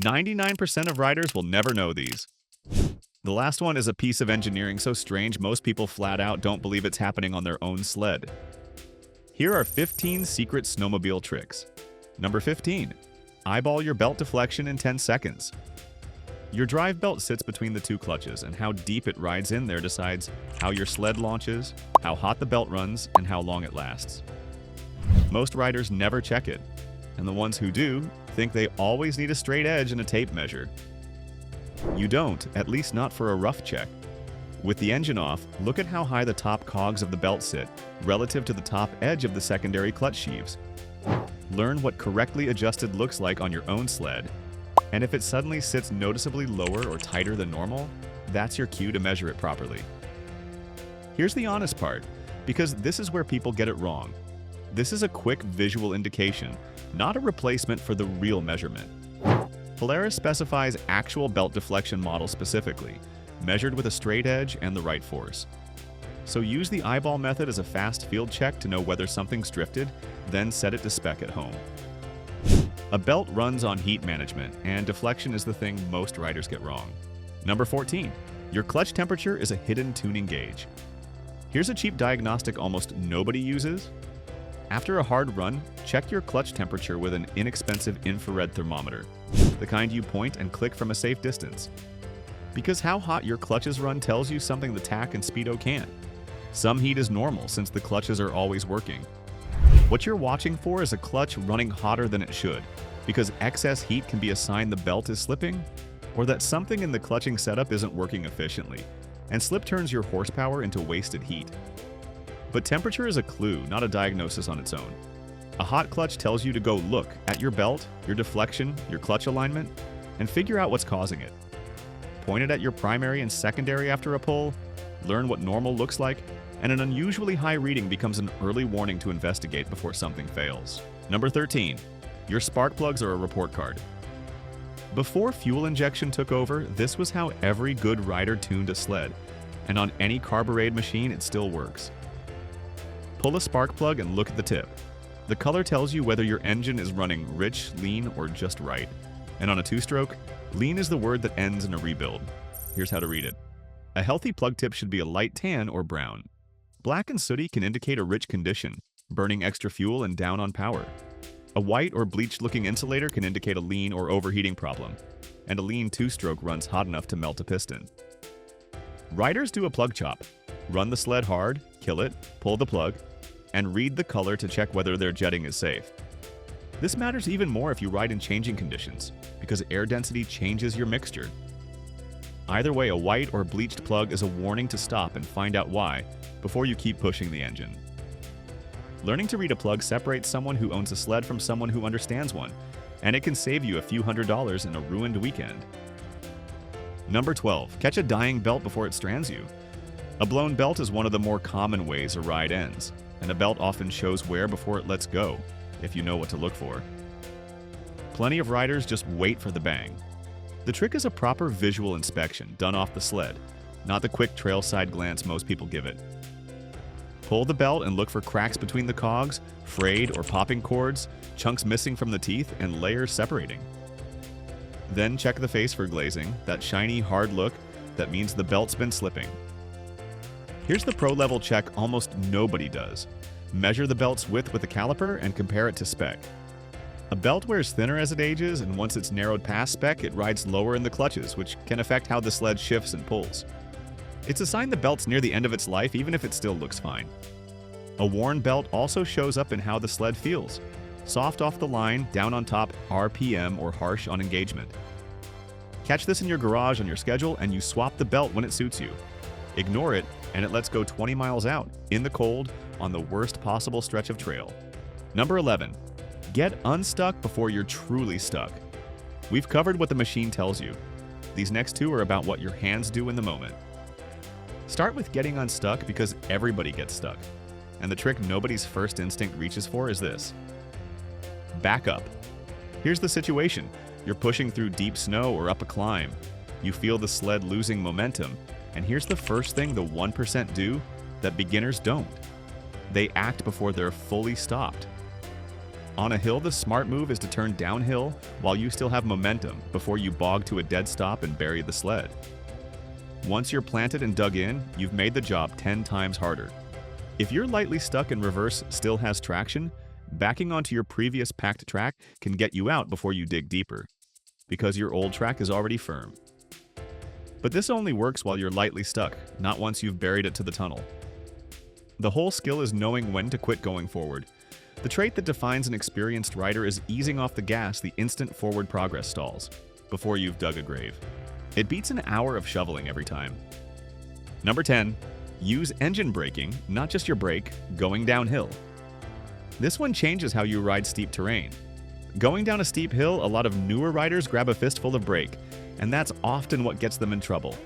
99% of riders will never know these. The last one is a piece of engineering so strange most people flat out don't believe it's happening on their own sled. Here are 15 secret snowmobile tricks. Number 15. Eyeball your belt deflection in 10 seconds. Your drive belt sits between the two clutches, and how deep it rides in there decides how your sled launches, how hot the belt runs, and how long it lasts. Most riders never check it, and the ones who do think they always need a straight edge and a tape measure. You don't, at least not for a rough check. With the engine off, look at how high the top cogs of the belt sit relative to the top edge of the secondary clutch sheaves. Learn what correctly adjusted looks like on your own sled, and if it suddenly sits noticeably lower or tighter than normal, that's your cue to measure it properly. Here's the honest part, because this is where people get it wrong. This is a quick visual indication, not a replacement for the real measurement. Polaris specifies actual belt deflection model specifically, measured with a straight edge and the right force. So use the eyeball method as a fast field check to know whether something's drifted, then set it to spec at home. A belt runs on heat management, and deflection is the thing most riders get wrong. Number 14. Your clutch temperature is a hidden tuning gauge. Here's a cheap diagnostic almost nobody uses. After a hard run, check your clutch temperature with an inexpensive infrared thermometer, the kind you point and click from a safe distance. Because how hot your clutches run tells you something the tach and speedo can't. Some heat is normal since the clutches are always working. What you're watching for is a clutch running hotter than it should, because excess heat can be a sign the belt is slipping, or that something in the clutching setup isn't working efficiently, and slip turns your horsepower into wasted heat. But temperature is a clue, not a diagnosis on its own. A hot clutch tells you to go look at your belt, your deflection, your clutch alignment, and figure out what's causing it. Point it at your primary and secondary after a pull, learn what normal looks like, and an unusually high reading becomes an early warning to investigate before something fails. Number 13. Your spark plugs are a report card. Before fuel injection took over, this was how every good rider tuned a sled, and on any carbureted machine it still works. Pull a spark plug and look at the tip. The color tells you whether your engine is running rich, lean, or just right. And on a two-stroke, lean is the word that ends in a rebuild. Here's how to read it. A healthy plug tip should be a light tan or brown. Black and sooty can indicate a rich condition, burning extra fuel and down on power. A white or bleached-looking insulator can indicate a lean or overheating problem, and a lean two-stroke runs hot enough to melt a piston. Riders do a plug chop. Run the sled hard, kill it, pull the plug, and read the color to check whether their jetting is safe. This matters even more if you ride in changing conditions, because air density changes your mixture. Either way, a white or bleached plug is a warning to stop and find out why before you keep pushing the engine. Learning to read a plug separates someone who owns a sled from someone who understands one, and it can save you a few $100s in a ruined weekend. Number 12. Catch a dying belt before it strands you. A blown belt is one of the more common ways a ride ends, and a belt often shows wear before it lets go, if you know what to look for. Plenty of riders just wait for the bang. The trick is a proper visual inspection done off the sled, not the quick trail side glance most people give it. Pull the belt and look for cracks between the cogs, frayed or popping cords, chunks missing from the teeth, and layers separating. Then check the face for glazing, that shiny, hard look that means the belt's been slipping. Here's the pro-level check almost nobody does. Measure the belt's width with a caliper and compare it to spec. A belt wears thinner as it ages, and once it's narrowed past spec, it rides lower in the clutches, which can affect how the sled shifts and pulls. It's a sign the belt's near the end of its life, even if it still looks fine. A worn belt also shows up in how the sled feels. Soft off the line, down on top, RPM, or harsh on engagement. Catch this in your garage on your schedule, and you swap the belt when it suits you. Ignore it, and it lets go 20 miles out, in the cold, on the worst possible stretch of trail. Number 11. Get unstuck before you're truly stuck. We've covered what the machine tells you. These next two are about what your hands do in the moment. Start with getting unstuck because everybody gets stuck. And the trick nobody's first instinct reaches for is this. Back up. Here's the situation. You're pushing through deep snow or up a climb. You feel the sled losing momentum. And here's the first thing the 1% do that beginners don't. They act before they're fully stopped. On a hill, the smart move is to turn downhill while you still have momentum before you bog to a dead stop and bury the sled. Once you're planted and dug in, you've made the job 10 times harder. If your lightly stuck in reverse still has traction, backing onto your previous packed track can get you out before you dig deeper, because your old track is already firm. But this only works while you're lightly stuck, not once you've buried it to the tunnel. The whole skill is knowing when to quit going forward. The trait that defines an experienced rider is easing off the gas the instant forward progress stalls, before you've dug a grave. It beats an hour of shoveling every time. Number 10. Use engine braking, not just your brake, going downhill. This one changes how you ride steep terrain. Going down a steep hill, a lot of newer riders grab a fistful of brake, and that's often what gets them in trouble.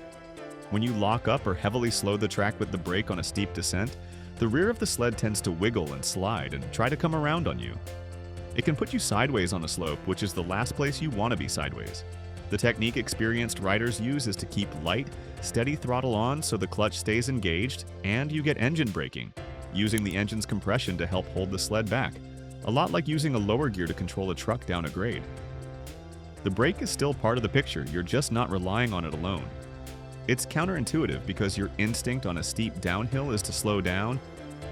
When you lock up or heavily slow the track with the brake on a steep descent, the rear of the sled tends to wiggle and slide and try to come around on you. It can put you sideways on a slope, which is the last place you want to be sideways. The technique experienced riders use is to keep light, steady throttle on so the clutch stays engaged, and you get engine braking, using the engine's compression to help hold the sled back, a lot like using a lower gear to control a truck down a grade. The brake is still part of the picture, you're just not relying on it alone. It's counterintuitive because your instinct on a steep downhill is to slow down,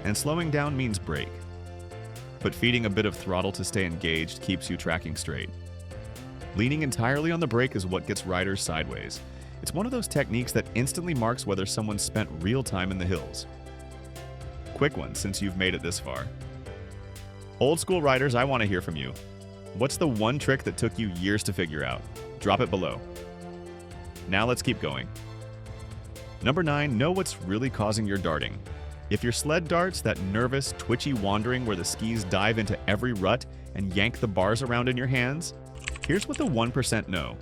and slowing down means brake. But feeding a bit of throttle to stay engaged keeps you tracking straight. Leaning entirely on the brake is what gets riders sideways. It's one of those techniques that instantly marks whether someone spent real time in the hills. Quick one, since you've made it this far. Old school riders, I want to hear from you. What's the one trick that took you years to figure out? Drop it below. Now let's keep going. Number 9, know what's really causing your darting. If your sled darts, that nervous, twitchy wandering where the skis dive into every rut and yank the bars around in your hands, here's what the 1% know.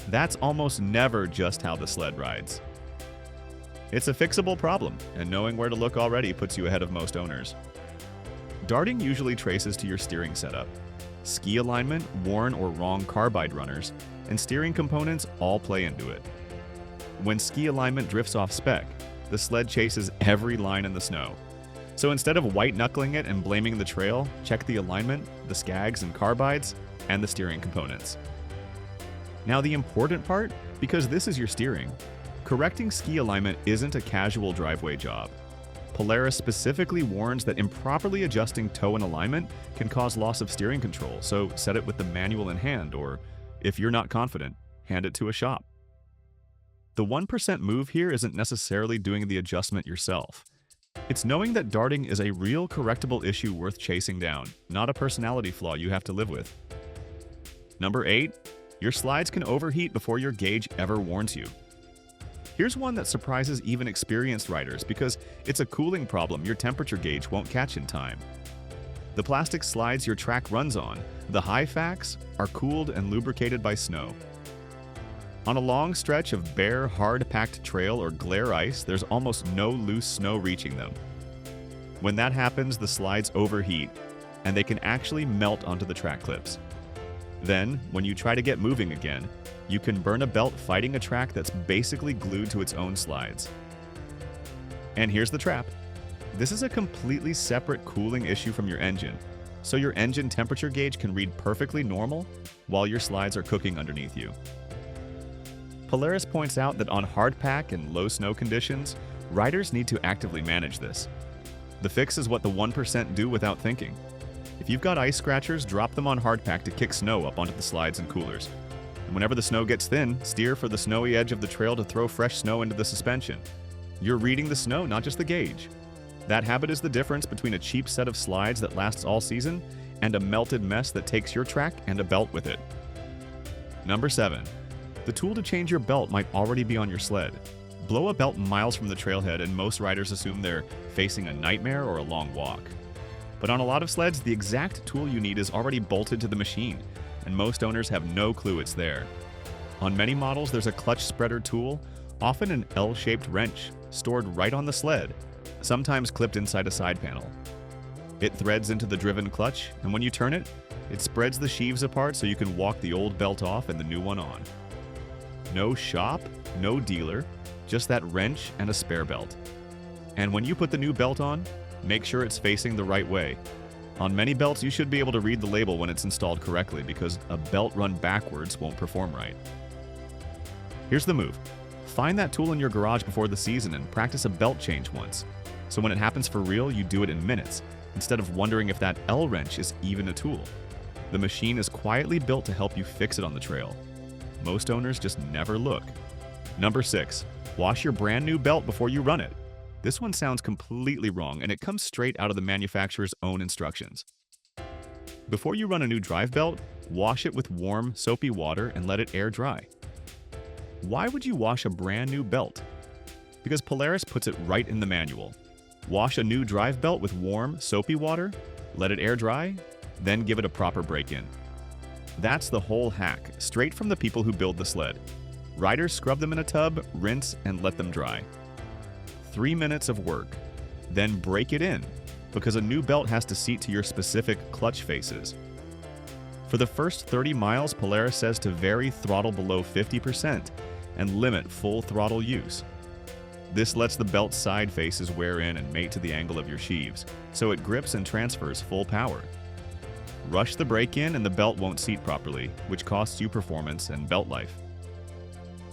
That's almost never just how the sled rides. It's a fixable problem, and knowing where to look already puts you ahead of most owners. Darting usually traces to your steering setup. Ski alignment, worn or wrong carbide runners, and steering components all play into it. When ski alignment drifts off spec, the sled chases every line in the snow. So instead of white-knuckling it and blaming the trail, check the alignment, the skags and carbides, and the steering components. Now the important part, because this is your steering, correcting ski alignment isn't a casual driveway job. Polaris specifically warns that improperly adjusting toe and alignment can cause loss of steering control, so set it with the manual in hand, or if you're not confident, hand it to a shop. The 1% move here isn't necessarily doing the adjustment yourself. It's knowing that darting is a real correctable issue worth chasing down, not a personality flaw you have to live with. Number 8, your slides can overheat before your gauge ever warns you. Here's one that surprises even experienced riders because it's a cooling problem your temperature gauge won't catch in time. The plastic slides your track runs on, the high facts, are cooled and lubricated by snow. On a long stretch of bare, hard-packed trail or glare ice, there's almost no loose snow reaching them. When that happens, the slides overheat, and they can actually melt onto the track clips. Then, when you try to get moving again, you can burn a belt fighting a track that's basically glued to its own slides. And here's the trap. This is a completely separate cooling issue from your engine, so your engine temperature gauge can read perfectly normal while your slides are cooking underneath you. Polaris points out that on hardpack and low snow conditions, riders need to actively manage this. The fix is what the 1% do without thinking. If you've got ice scratchers, drop them on hardpack to kick snow up onto the slides and coolers. And whenever the snow gets thin, steer for the snowy edge of the trail to throw fresh snow into the suspension. You're reading the snow, not just the gauge. That habit is the difference between a cheap set of slides that lasts all season and a melted mess that takes your track and a belt with it. Number 7. The tool to change your belt might already be on your sled. Blow a belt miles from the trailhead and most riders assume they're facing a nightmare or a long walk. But on a lot of sleds, the exact tool you need is already bolted to the machine, and most owners have no clue it's there. On many models, there's a clutch spreader tool, often an L-shaped wrench, stored right on the sled, sometimes clipped inside a side panel. It threads into the driven clutch, and when you turn it, it spreads the sheaves apart so you can walk the old belt off and the new one on. No shop, no dealer, just that wrench and a spare belt. And when you put the new belt on, make sure it's facing the right way. On many belts, you should be able to read the label when it's installed correctly because a belt run backwards won't perform right. Here's the move. Find that tool in your garage before the season and practice a belt change once. So when it happens for real, you do it in minutes, instead of wondering if that L-wrench is even a tool. The machine is quietly built to help you fix it on the trail. Most owners just never look. Number 6. Wash your brand new belt before you run it. This one sounds completely wrong, and it comes straight out of the manufacturer's own instructions. Before you run a new drive belt, wash it with warm, soapy water and let it air dry. Why would you wash a brand new belt? Because Polaris puts it right in the manual. Wash a new drive belt with warm, soapy water, let it air dry, then give it a proper break-in. That's the whole hack, straight from the people who build the sled. Riders scrub them in a tub, rinse, and let them dry. 3 minutes of work. Then break it in, because a new belt has to seat to your specific clutch faces. For the first 30 miles, Polaris says to vary throttle below 50% and limit full throttle use. This lets the belt's side faces wear in and mate to the angle of your sheaves, so it grips and transfers full power. Rush the break-in and the belt won't seat properly, which costs you performance and belt life.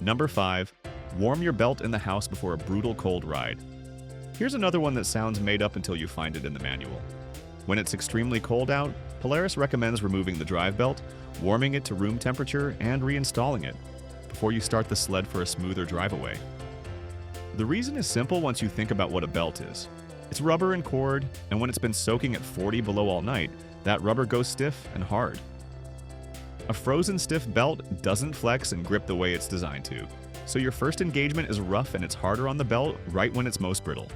Number 5. Warm your belt in the house before a brutal cold ride. Here's another one that sounds made up until you find it in the manual. When it's extremely cold out, Polaris recommends removing the drive belt, warming it to room temperature, and reinstalling it before you start the sled for a smoother drive away. The reason is simple once you think about what a belt is. It's rubber and cord, and when it's been soaking at 40 below all night, that rubber goes stiff and hard. A frozen stiff belt doesn't flex and grip the way it's designed to, so your first engagement is rough and it's harder on the belt right when it's most brittle.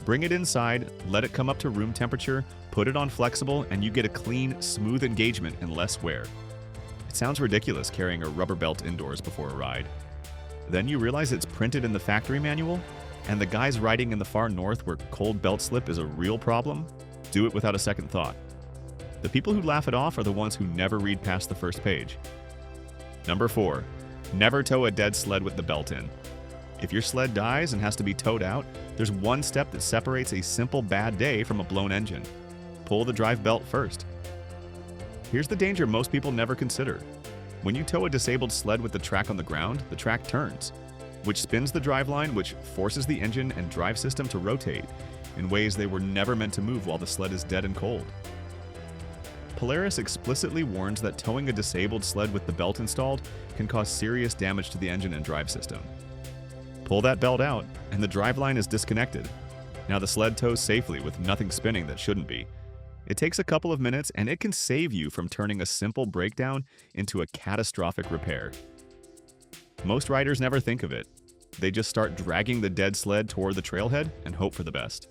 Bring it inside, let it come up to room temperature, put it on flexible, and you get a clean, smooth engagement and less wear. It sounds ridiculous carrying a rubber belt indoors before a ride. Then you realize it's printed in the factory manual, and the guys riding in the far north where cold belt slip is a real problem do it without a second thought. The people who laugh it off are the ones who never read past the first page. Number 4. Never tow a dead sled with the belt in. If your sled dies and has to be towed out, there's one step that separates a simple bad day from a blown engine. Pull the drive belt first. Here's the danger most people never consider. When you tow a disabled sled with the track on the ground, the track turns, which spins the driveline, which forces the engine and drive system to rotate in ways they were never meant to move while the sled is dead and cold. Polaris explicitly warns that towing a disabled sled with the belt installed can cause serious damage to the engine and drive system. Pull that belt out, and the driveline is disconnected. Now the sled tows safely with nothing spinning that shouldn't be. It takes a couple of minutes, and it can save you from turning a simple breakdown into a catastrophic repair. Most riders never think of it. They just start dragging the dead sled toward the trailhead and hope for the best.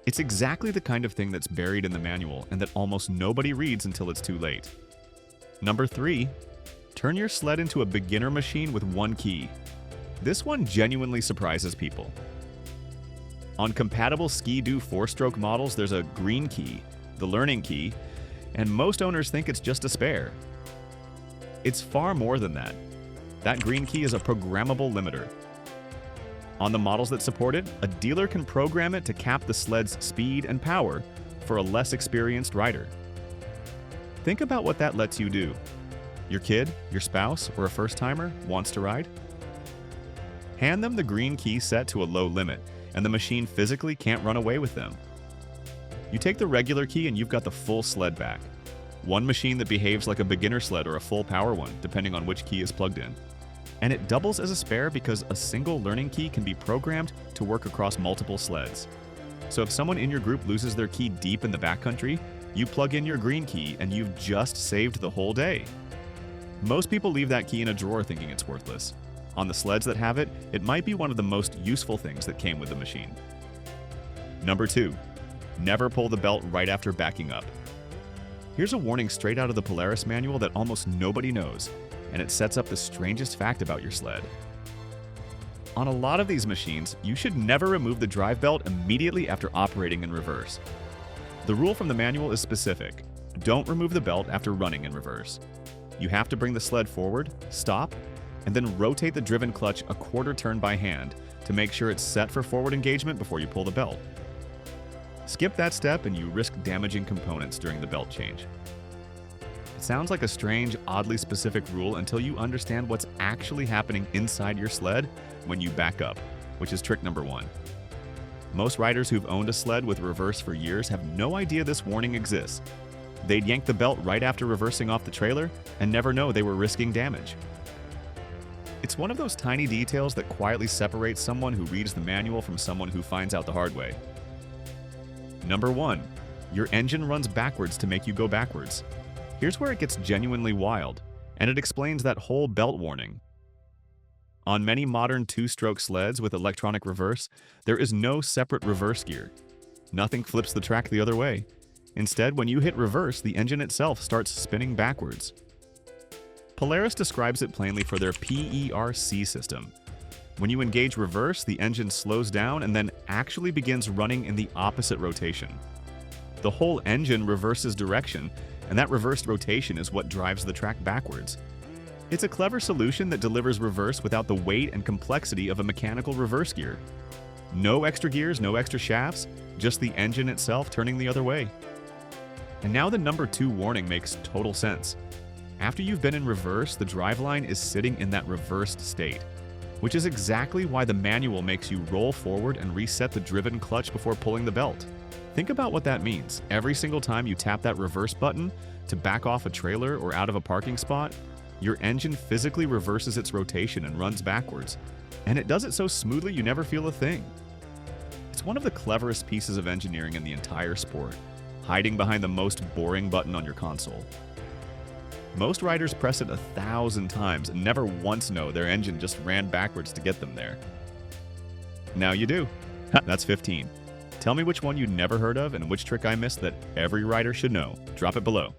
It's exactly the kind of thing that's buried in the manual and that almost nobody reads until it's too late. Number 3. Turn your sled into a beginner machine with one key. This one genuinely surprises people. On compatible Ski-Doo 4-stroke models, there's a green key, the learning key, and most owners think it's just a spare. It's far more than that. That green key is a programmable limiter. On the models that support it, a dealer can program it to cap the sled's speed and power for a less experienced rider. Think about what that lets you do. Your kid, your spouse, or a first-timer wants to ride? Hand them the green key set to a low limit, and the machine physically can't run away with them. You take the regular key and you've got the full sled back. One machine that behaves like a beginner sled or a full power one, depending on which key is plugged in. And it doubles as a spare because a single learning key can be programmed to work across multiple sleds. So if someone in your group loses their key deep in the backcountry, you plug in your green key and you've just saved the whole day. Most people leave that key in a drawer thinking it's worthless. On the sleds that have it, it might be one of the most useful things that came with the machine. Number 2. Never pull the belt right after backing up. Here's a warning straight out of the Polaris manual that almost nobody knows, and it sets up the strangest fact about your sled. On a lot of these machines, you should never remove the drive belt immediately after operating in reverse. The rule from the manual is specific. Don't remove the belt after running in reverse. You have to bring the sled forward, stop, and then rotate the driven clutch a quarter turn by hand to make sure it's set for forward engagement before you pull the belt. Skip that step and you risk damaging components during the belt change. It sounds like a strange, oddly specific rule until you understand what's actually happening inside your sled when you back up, which is trick number 1. Most riders who've owned a sled with reverse for years have no idea this warning exists. They'd yank the belt right after reversing off the trailer and never know they were risking damage. It's one of those tiny details that quietly separates someone who reads the manual from someone who finds out the hard way. Number 1. Your engine runs backwards to make you go backwards. Here's where it gets genuinely wild, and it explains that whole belt warning. On many modern 2-stroke sleds with electronic reverse, there is no separate reverse gear. Nothing flips the track the other way. Instead, when you hit reverse, the engine itself starts spinning backwards. Polaris describes it plainly for their PERC system. When you engage reverse, the engine slows down and then actually begins running in the opposite rotation. The whole engine reverses direction, and that reversed rotation is what drives the track backwards. It's a clever solution that delivers reverse without the weight and complexity of a mechanical reverse gear. No extra gears, no extra shafts, just the engine itself turning the other way. And now the number 2 warning makes total sense. After you've been in reverse, the driveline is sitting in that reversed state, which is exactly why the manual makes you roll forward and reset the driven clutch before pulling the belt. Think about what that means. Every single time you tap that reverse button to back off a trailer or out of a parking spot, your engine physically reverses its rotation and runs backwards. And it does it so smoothly you never feel a thing. It's one of the cleverest pieces of engineering in the entire sport, hiding behind the most boring button on your console. Most riders press it 1,000 times and never once know their engine just ran backwards to get them there. Now you do. That's 15. Tell me which one you'd never heard of and which trick I missed that every rider should know. Drop it below.